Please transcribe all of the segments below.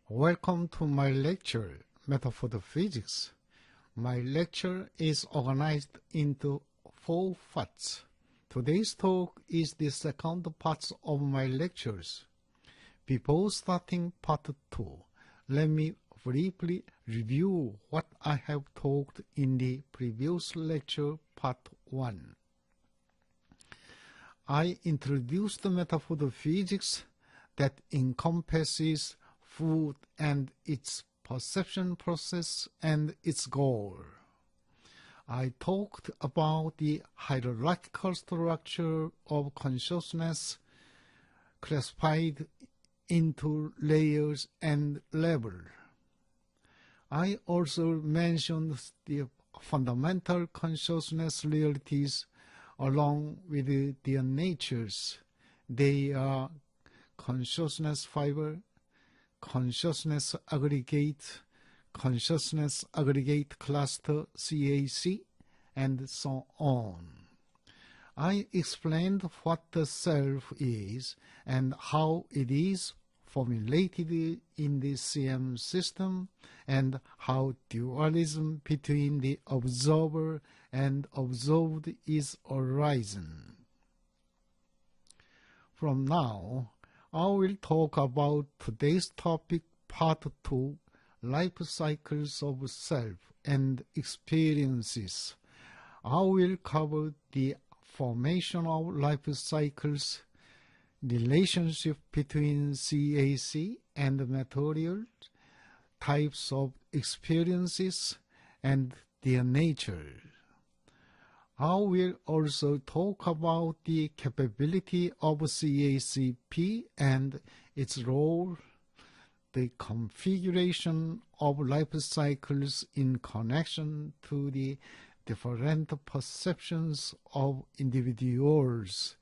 Welcome to my lecture, Method for the Physics. My lecture is organized into 4 parts. Today's talk is the second part of my lectures. Before starting part 2, let me briefly review what I have talked in the previous lecture, part 1. I introduced the method for the physics that encompasses food and its perception process and its goal. I talked about the hierarchical structure of consciousness classified into layers and levels. I also mentioned the fundamental consciousness realities along with their natures. They are consciousness fiber, consciousness aggregate cluster CAC, and so on. I explained what the self is and how it is formulated in the CM system and how dualism between the observer and observed is arisen. From now, I will talk about today's topic, part 2, life cycles of self and experiences. I will cover the formation of life cycles, relationship between CAC and material, types of experiences, and their nature. I will also talk about the capability of CACP and its role, the configuration of life cycles in connection to the different perceptions of individuals,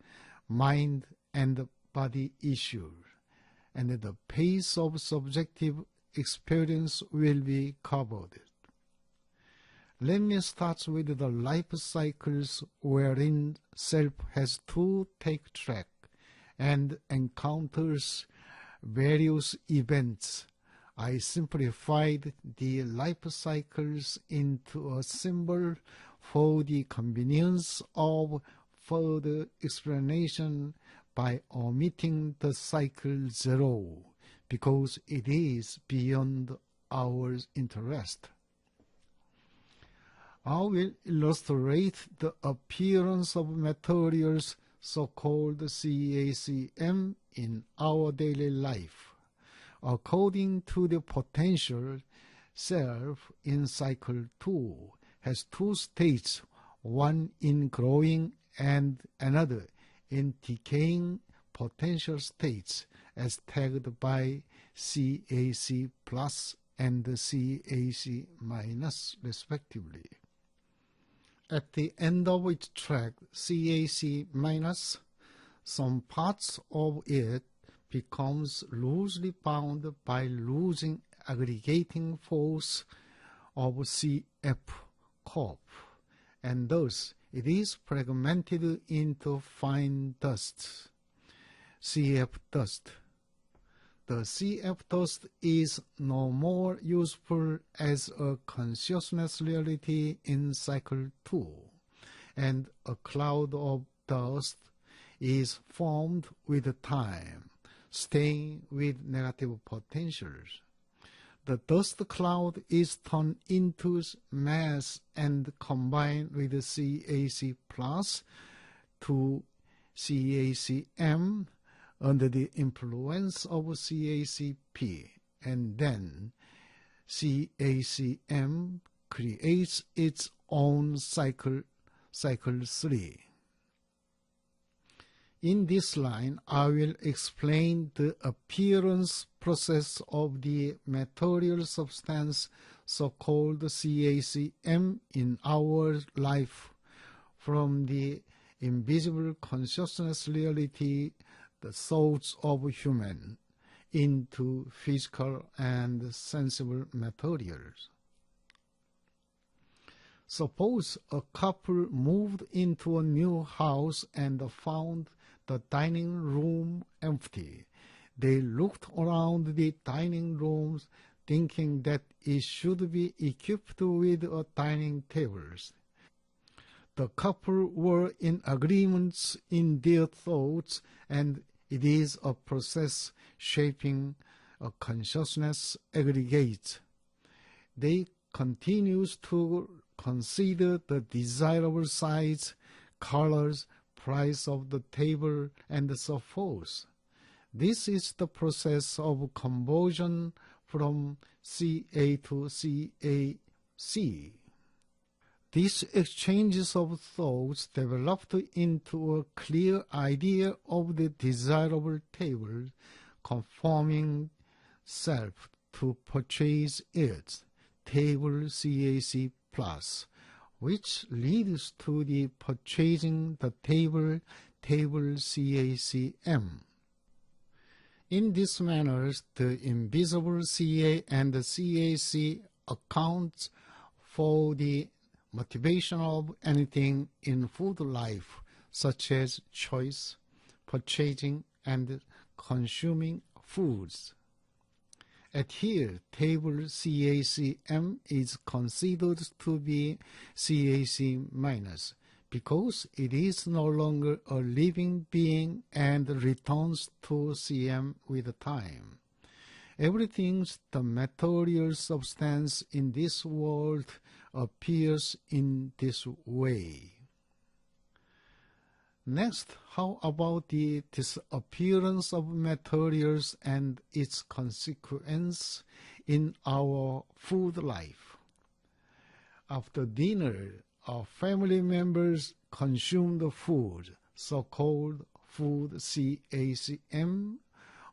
mind and body issues, and the pace of subjective experience will be covered. Let me start with the life cycles wherein self has to take track and encounters various events. I simplified the life cycles into a symbol for the convenience of further explanation by omitting the cycle 0 because it is beyond our interest. I will illustrate the appearance of materials, so-called CACM, in our daily life. According to the potential, self in cycle 2 has 2 states, one in growing and another in decaying potential states, as tagged by CAC plus and CAC minus respectively. At the end of its track, CAC minus, some parts of it becomes loosely bound by losing aggregating force of CF corp, and thus it is fragmented into fine dust, CF dust. The CF dust is no more useful as a consciousness reality in cycle 2, and a cloud of dust is formed with time, staying with negative potentials. The dust cloud is turned into mass and combined with CAC plus to CACM under the influence of CACP, and then CACM creates its own cycle 3. In this line, I will explain the appearance process of the material substance, so-called CACM, in our life from the invisible consciousness reality, the thoughts of human, into physical and sensible materials. Suppose a couple moved into a new house and found the dining room empty. They looked around the dining rooms, thinking that it should be equipped with a dining tables. The couple were in agreement in their thoughts, and it is a process shaping a consciousness aggregate. They continue to consider the desirable size, colors, price of the table, and so forth. This is the process of conversion from CA to CAC. These exchanges of thoughts developed into a clear idea of the desirable table, conforming self to purchase it, table CAC plus, which leads to the purchasing the table, table CACM. In this manner, the invisible CA and the CAC accounts for the motivation of anything in food life, such as choice, purchasing, and consuming foods. At here, table CACM is considered to be CAC minus, because it is no longer a living being and returns to CM with time. Everything the material substance in this world appears in this way. Next, how about the disappearance of materials and its consequence in our food life? After dinner, our family members consume the food, so-called food CACM,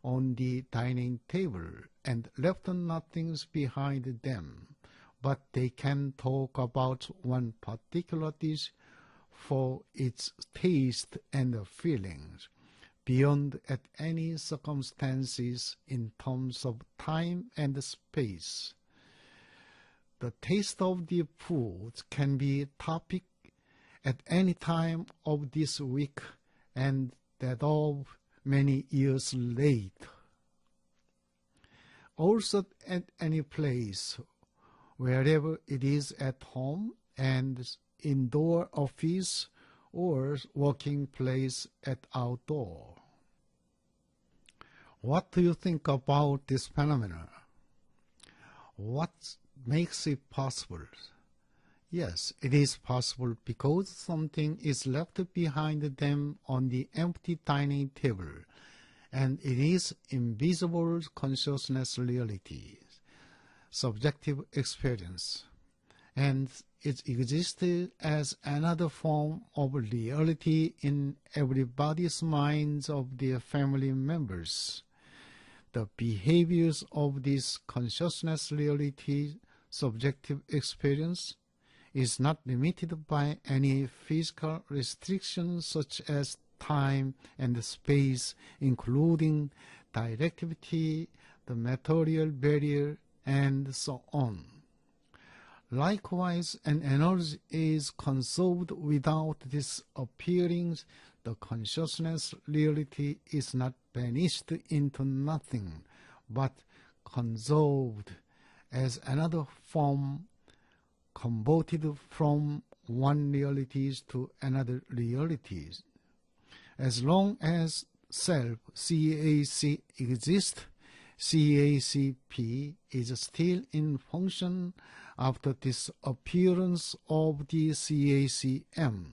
on the dining table and left nothing behind them, but they can talk about one particular dish for its taste and feelings, beyond at any circumstances in terms of time and space. The taste of the food can be topic at any time of this week and that of many years later. Also at any place, wherever it is at home and indoor office or working place at outdoor. What do you think about this phenomenon? What makes it possible? Yes, it is possible because something is left behind them on the empty dining table, and it is invisible consciousness reality, subjective experience, and it existed as another form of reality in everybody's minds of their family members. The behaviors of this consciousness reality, subjective experience, is not limited by any physical restrictions such as time and space, including directivity, the material barrier, and so on. Likewise, an energy is conserved without disappearing. The consciousness reality is not banished into nothing, but conserved as another form, converted from one realities to another realities. As long as self CAC exists, CACP is still in function after disappearance of the CACM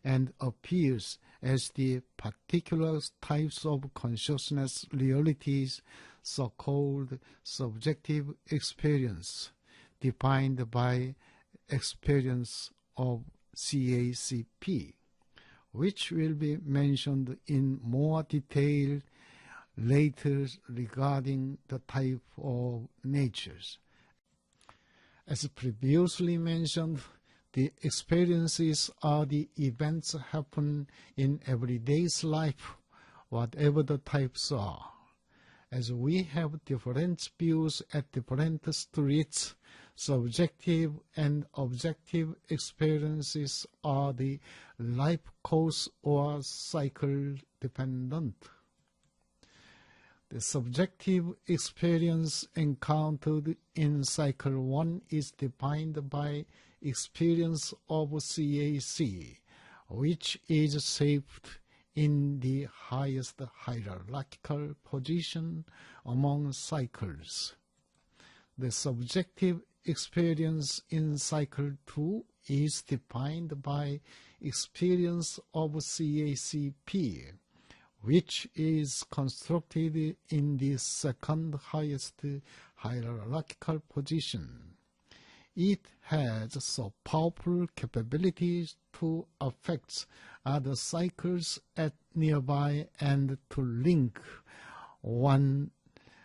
and appears as the particular types of consciousness realities, so-called subjective experience, defined by experience of CACP, which will be mentioned in more detail later regarding the type of natures. As previously mentioned, the experiences are the events happen in everyday's life, whatever the types are. As we have different views at different streets, subjective and objective experiences are the life course or cycle dependent. The subjective experience encountered in cycle 1 is defined by experience of CAC, which is shaped in the highest hierarchical position among cycles. The subjective experience in cycle 2 is defined by experience of CACP, which is constructed in the second highest hierarchical position. It has so powerful capabilities to affect other cycles at nearby and to link one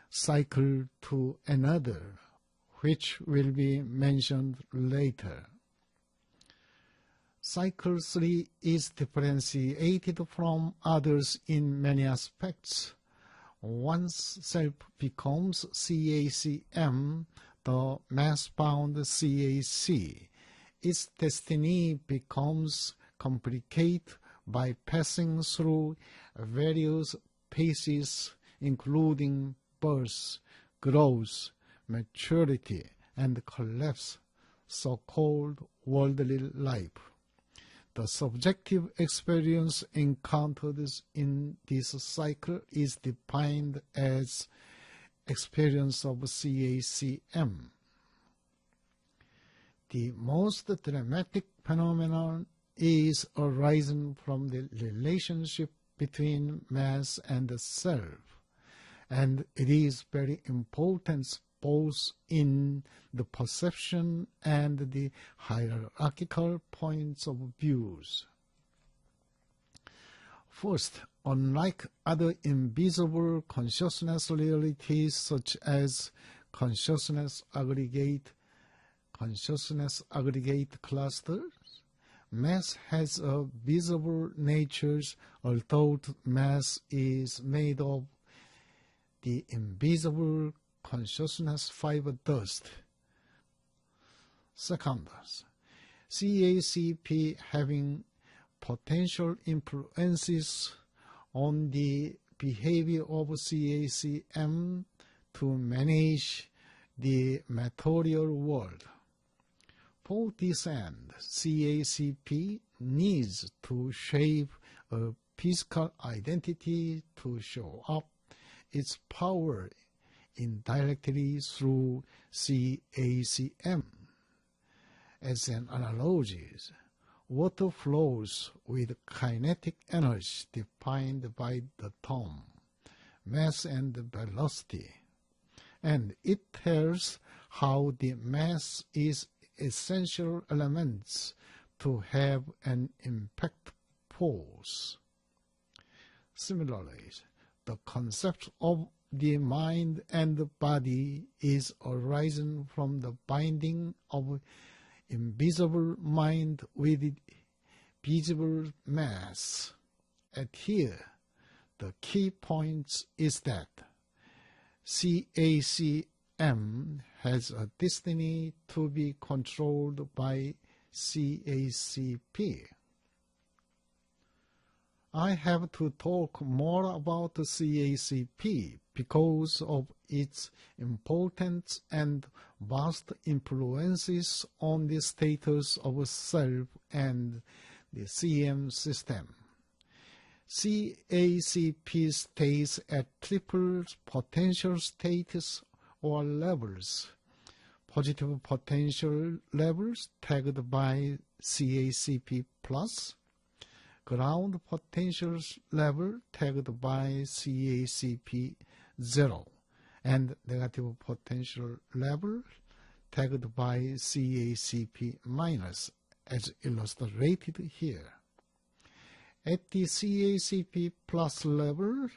cycle to another, which will be mentioned later. Cycle 3 is differentiated from others in many aspects. Once self becomes CACM, the mass-bound CAC, its destiny becomes complicated by passing through various phases, including birth, growth, maturity, and collapse, so-called worldly life. The subjective experience encountered in this cycle is defined as experience of CACM. The most dramatic phenomenon is arising from the relationship between mass and self, and it is very important both in the perception and the hierarchical points of views. First, unlike other invisible consciousness realities such as consciousness aggregate clusters, mass has a visible nature, although mass is made of the invisible consciousness fiber dust. Second, CACP having potential influences on the behavior of CACM to manage the material world. For this end, CACP needs to shape a physical identity to show up its power indirectly through CACM. As an analogy, water flows with kinetic energy defined by the term mass and velocity, and it tells how the mass is essential elements to have an impact force. Similarly, the concept of the mind and the body is arising from the binding of invisible mind with visible mass. And here, the key point is that CACM has a destiny to be controlled by CACP. I have to talk more about the CACP because of its importance and vast influences on the status of self and the CM system. CACP stays at triple potential status or levels. Positive potential levels tagged by CACP+, ground potential level tagged by CACP0, and negative potential level tagged by CACP- as illustrated here. At the CACP plus level,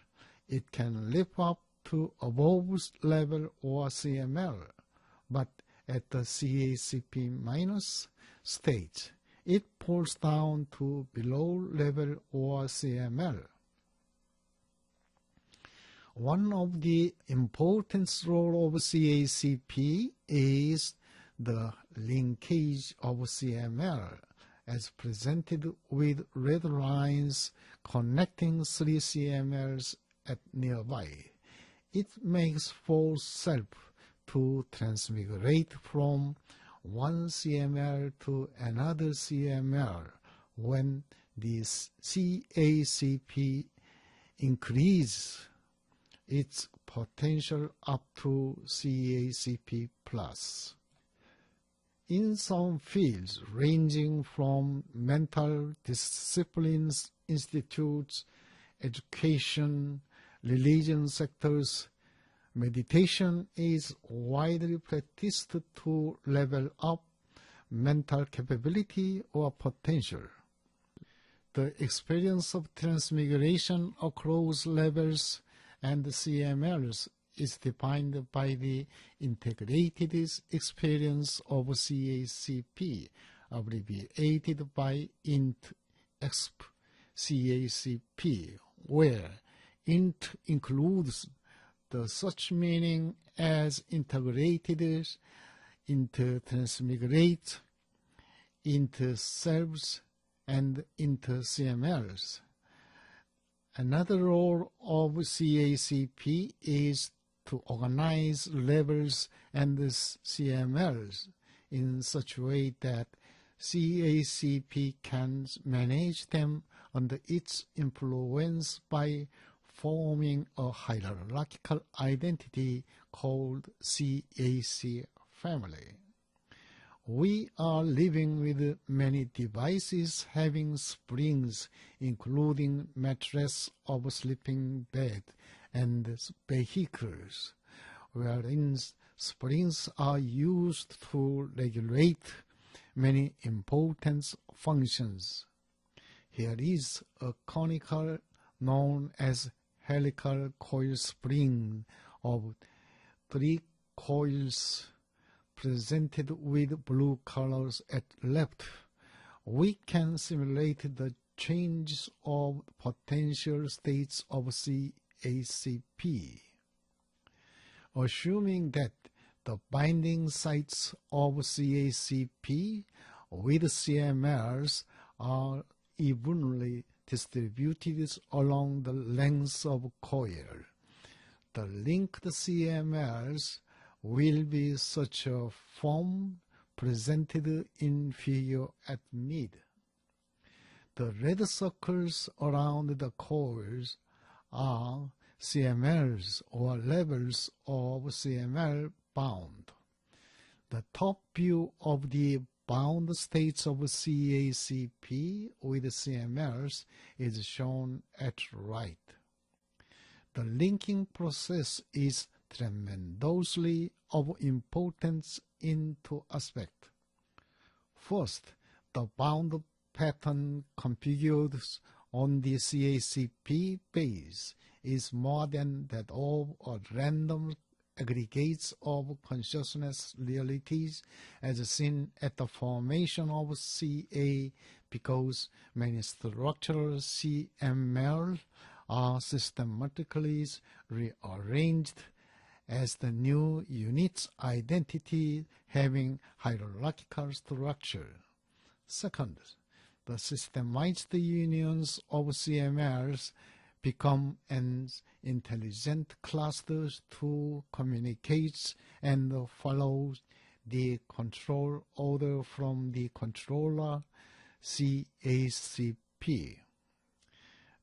it can lift up to above level or CML, but at the CACP minus stage, it falls down to below level or CML. One of the important roles of CACP is the linkage of CML, as presented with red lines connecting three CMLs at nearby. It makes force self to transmigrate from one CML to another CML when the CACP increases its potential up to CACP+. In some fields ranging from mental disciplines, institutes, education, religion sectors, meditation is widely practiced to level up mental capability or potential. The experience of transmigration across levels and CMLs is defined by the integrated experience of CACP, abbreviated by INT-EXP CACP, where INT includes the such meaning as integrated, inter-transmigrate, inter-selves, and inter-CMLs. Another role of CACP is to organize levels and CMLs in such a way that CACP can manage them under its influence by forming a hierarchical identity called CAC-family. We are living with many devices having springs, including mattress of sleeping bed and vehicles, wherein springs are used to regulate many important functions. Here is a conical known as helical coil spring of 3 coils presented with blue colors at left. We can simulate the changes of potential states of CACP. Assuming that the binding sites of CACP with CMLs are evenly distributed along the length of coil, the linked CMLs will be such a form presented in figure at mid. The red circles around the coils are CMLs or levels of CML bound. The top view of the bound states of CACP with CMLs is shown at right. The linking process is tremendously of importance in 2 aspects. First, the bound pattern configured on the CACP base is more than that of a random aggregates of consciousness realities as seen at the formation of CA, because many structural CML are systematically rearranged as the new unit's identity having hierarchical structure. Second, the systemized unions of CMLs become an intelligent cluster to communicate and follow the control order from the controller CACP.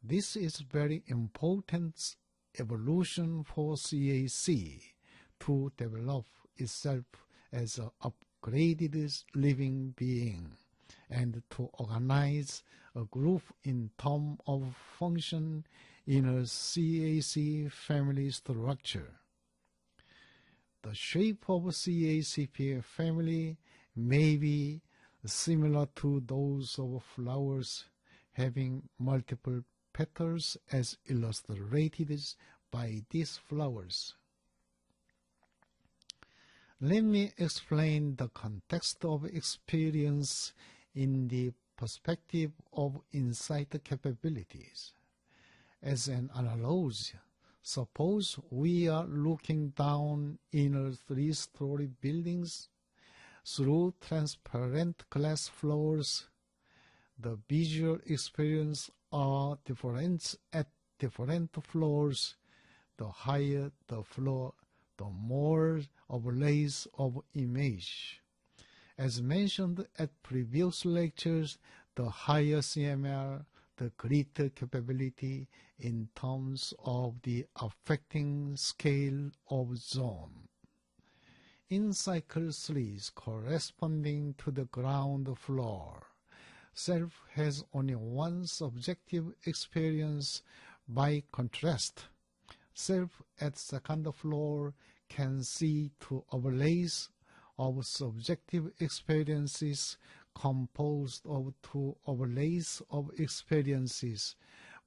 This is very important evolution for CAC to develop itself as an upgraded living being and to organize a group in terms of function in a CAC family structure. The shape of CACP family may be similar to those of flowers having multiple petals as illustrated by these flowers. Let me explain the context of experience in the perspective of insight capabilities. As an analogy, suppose we are looking down in a 3-story building through transparent glass floors. The visual experience are different at different floors. The higher the floor, the more overlays of image. As mentioned at previous lectures, the higher CMR, the greater capability in terms of the affecting scale of zone. In cycle 3 corresponding to the ground floor, self has only one subjective experience. By contrast, self at second floor can see two overlays of subjective experiences composed of two overlays of experiences,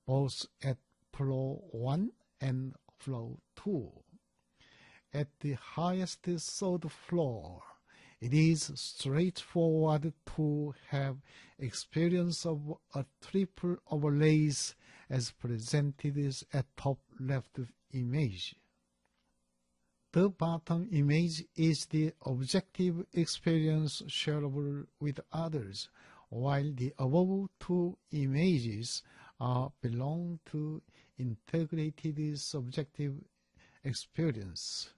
both at floor 1 and floor 2. At the highest third floor, it is straightforward to have experience of a triple overlays as presented at top left image. The bottom image is the objective experience shareable with others, while the above two images belong to integrated subjective experience,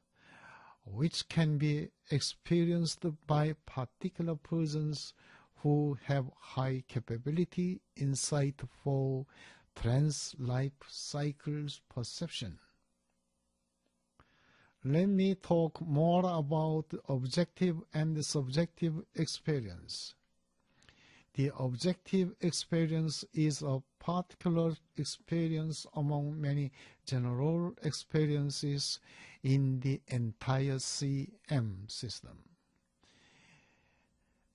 which can be experienced by particular persons who have high capability insight for trans-life cycles perception. Let me talk more about objective and subjective experience. The objective experience is a particular experience among many general experiences in the entire CM system.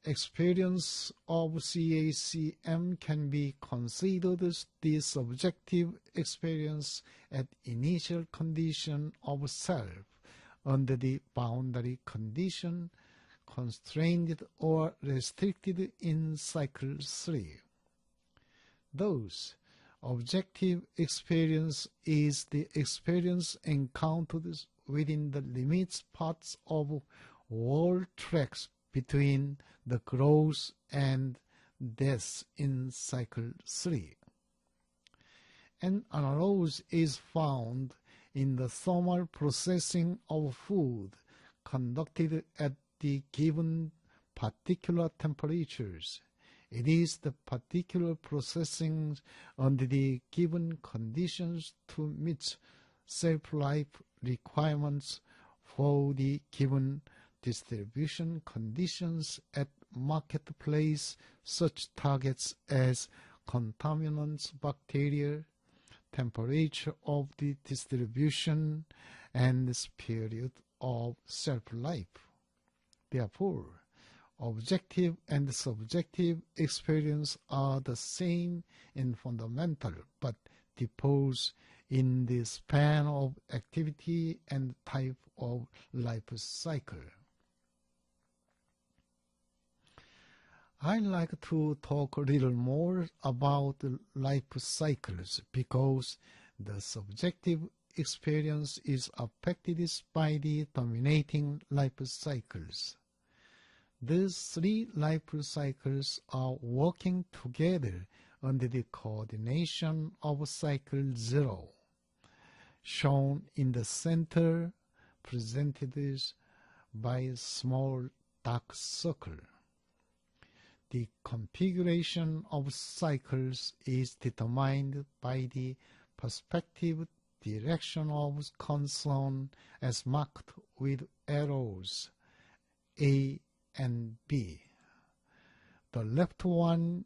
Experience of CACM can be considered the subjective experience at initial condition of self under the boundary condition constrained or restricted in cycle 3. Thus, objective experience is the experience encountered within the limits parts of world tracks between the growth and death in cycle 3. An analogy is found in the thermal processing of food conducted at the given particular temperatures. It is the particular processing under the given conditions to meet self-life requirements for the given distribution conditions at marketplace, such targets as contaminants, bacteria, temperature of the distribution, and this period of self-life. Therefore, objective and subjective experience are the same in fundamental, but differs in the span of activity and type of life cycle. I'd like to talk a little more about life cycles because the subjective experience is affected by the dominating life cycles. These three life cycles are working together under the coordination of cycle 0, shown in the center, presented by a small dark circle. The configuration of cycles is determined by the perspective direction of concern as marked with arrows A and B. The left one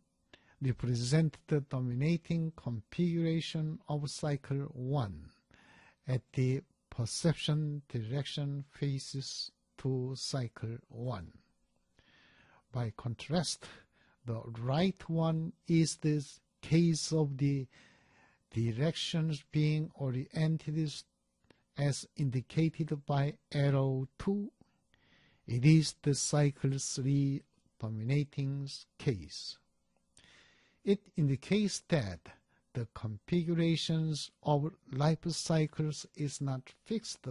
represents the dominating configuration of cycle 1 at the perception direction faces to cycle 1. By contrast, the right one is the case of the directions being oriented as indicated by arrow 2. It is the cycle 3 dominating case. It indicates that the configurations of life cycles is not fixed,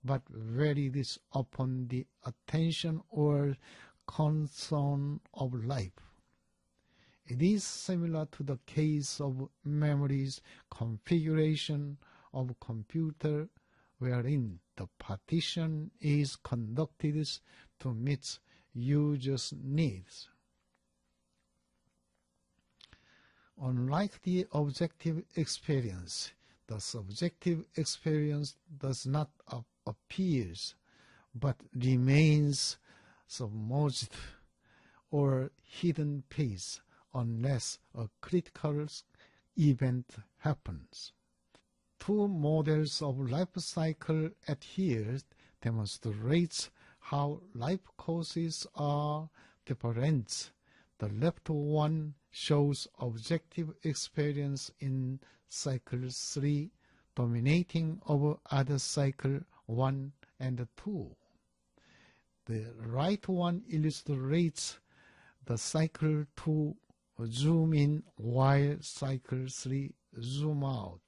but varies upon the attention or concern of life. It is similar to the case of memory's configuration of computer wherein the partition is conducted to meet users' needs. Unlike the objective experience, the subjective experience does not appear but remains submerged or hidden place unless a critical event happens. Two models of life cycle adhered demonstrates how life courses are different. The left one shows objective experience in cycle 3 dominating over other cycle 1 and 2. The right one illustrates the cycle 2 zoom in while cycle 3 zoom out,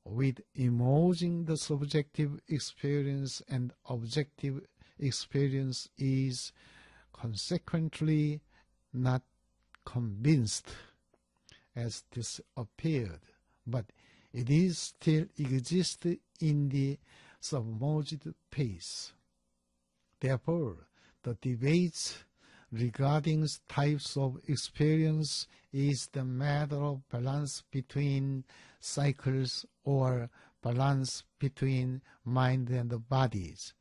with emerging the subjective experience and objective experience is consequently not convinced as disappeared, but it is still exists in the submerged phase. Therefore, the debates regarding types of experience is the matter of balance between cycles or balance between mind and bodies.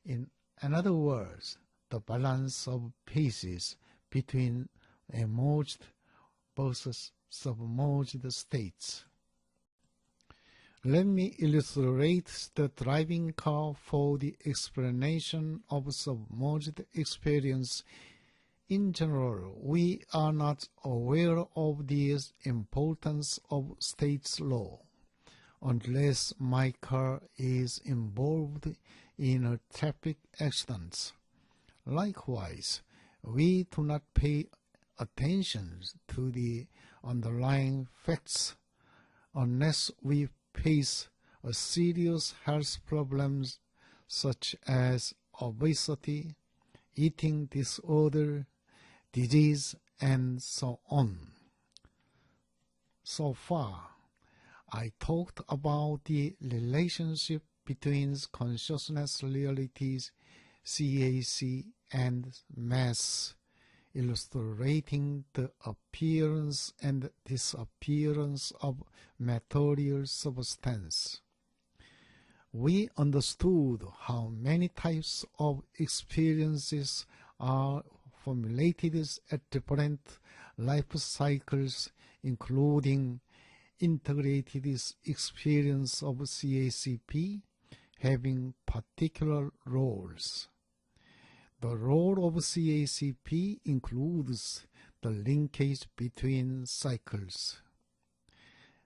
In other words, the balance of phases between emerged versus submerged states. Let me illustrate the driving car for the explanation of submerged experience. In general, we are not aware of the importance of state's law unless my car is involved in a traffic accident. Likewise, we do not pay attention to the underlying facts unless we face a serious health problems such as obesity, eating disorder, disease, and so on. So far, I talked about the relationship between consciousness realities, CAC, and mass, illustrating the appearance and disappearance of material substance. We understood how many types of experiences are formulated at different life cycles, including integrated experience of CACP having particular roles. The role of CACP includes the linkage between cycles,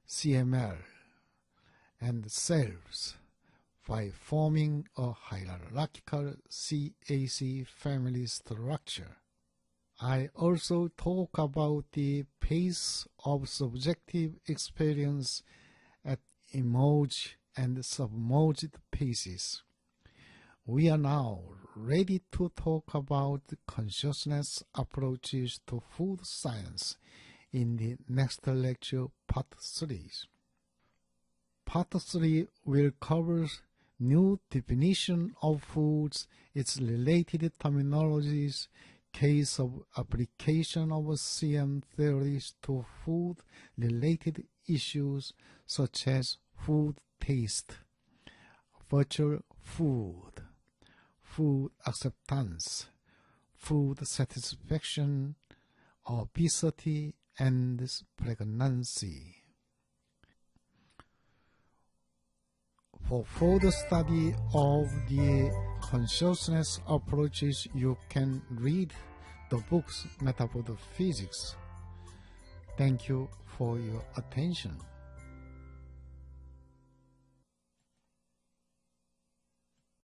CML, and selves by forming a hierarchical CAC family structure. I also talk about the pace of subjective experience at emerged and submerged phases. We are now ready to talk about consciousness approaches to food science in the next lecture, Part 3. Part 3 will cover new definition of foods, its related terminologies, case of application of CM theories to food-related issues such as food taste, virtual food, food acceptance, food satisfaction, obesity, and pregnancy. For further study of the consciousness approaches, you can read the books Metaphysics. Thank you for your attention.